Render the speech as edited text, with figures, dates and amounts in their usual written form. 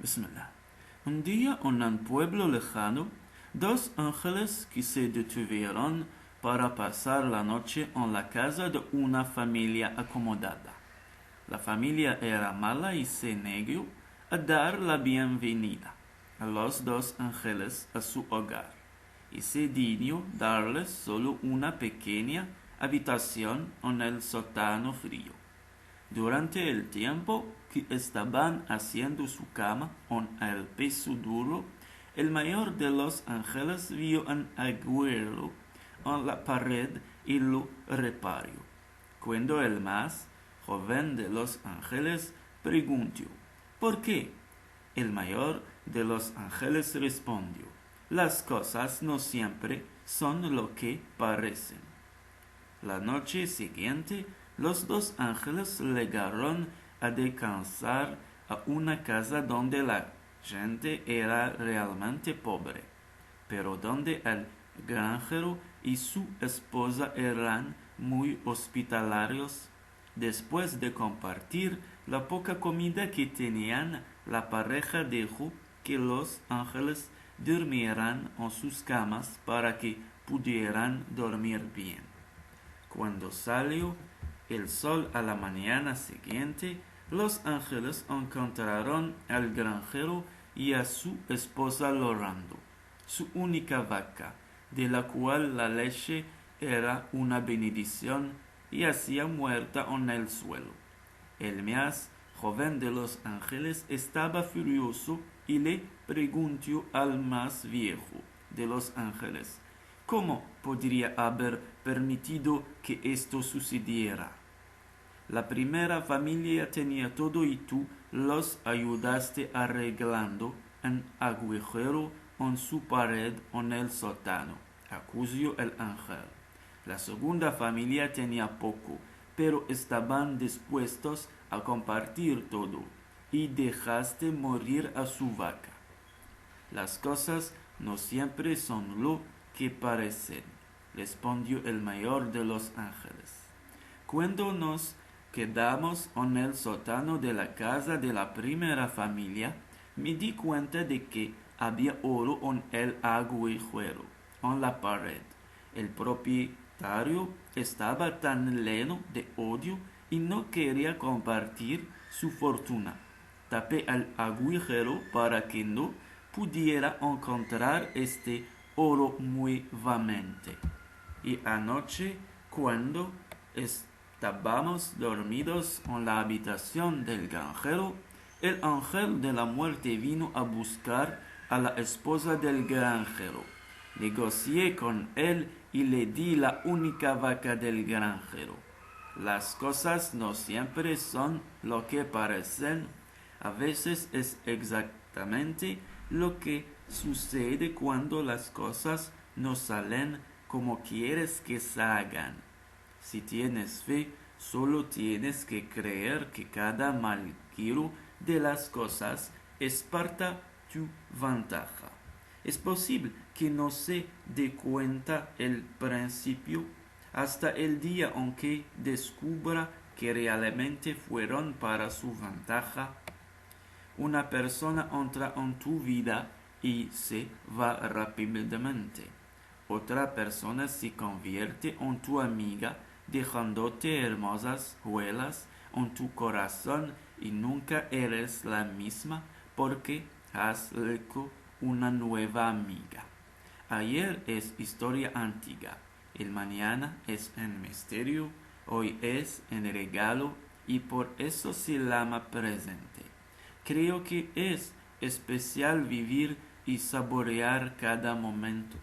Bismillah. Un día en un pueblo lejano, dos ángeles que se detuvieron para pasar la noche en la casa de una familia acomodada. La familia era mala y se negó a dar la bienvenida a los dos ángeles a su hogar, y se dignó darles solo una pequeña habitación en el sótano frío. Durante el tiempo que estaban haciendo su cama en el piso duro, el mayor de los ángeles vio un agujero en la pared y lo reparó. Cuando el más joven de los ángeles preguntó ¿por qué? El mayor de los ángeles respondió: las cosas no siempre son lo que parecen. La noche siguiente, los dos ángeles llegaron a descansar a una casa donde la gente era realmente pobre, pero donde el granjero y su esposa eran muy hospitalarios. Después de compartir la poca comida que tenían, la pareja dejó que los ángeles durmieran en sus camas para que pudieran dormir bien. Cuando salió el sol a la mañana siguiente, los ángeles encontraron al granjero y a su esposa llorando, su única vaca, de la cual la leche era una bendición, yacía muerta en el suelo. El más joven de los ángeles estaba furioso y le preguntó al más viejo de los ángeles: ¿cómo podría haber permitido que esto sucediera? La primera familia tenía todo y tú los ayudaste arreglando un agujero en su pared en el sótano, acusó el ángel. La segunda familia tenía poco, pero estaban dispuestos a compartir todo, y dejaste morir a su vaca. Las cosas no siempre son lo que parecen, respondió el mayor de los ángeles. Cuando nos quedamos en el sótano de la casa de la primera familia, me di cuenta de que había oro en el agujero, en la pared. El propietario estaba tan lleno de odio y no quería compartir su fortuna. Tapé el agujero para que no pudiera encontrar este oro nuevamente. Y anoche, cuando estábamos dormidos en la habitación del granjero, el ángel de la muerte vino a buscar a la esposa del granjero. Negocié con él y le di la única vaca del granjero. Las cosas no siempre son lo que parecen. A veces es exactamente lo que sucede cuando las cosas no salen como quieres que salgan. Si tienes fe, solo tienes que creer que cada mal giro de las cosas es para tu ventaja. Es posible que no se dé cuenta el principio hasta el día en que descubra que realmente fueron para su ventaja. Una persona entra en tu vida y se va rápidamente. Otra persona se convierte en tu amiga, dejándote hermosas huellas en tu corazón, y nunca eres la misma porque has hecho una nueva amiga. Ayer es historia antigua, el mañana es un misterio, hoy es un regalo y por eso se llama presente. Creo que es especial vivir y saborear cada momento.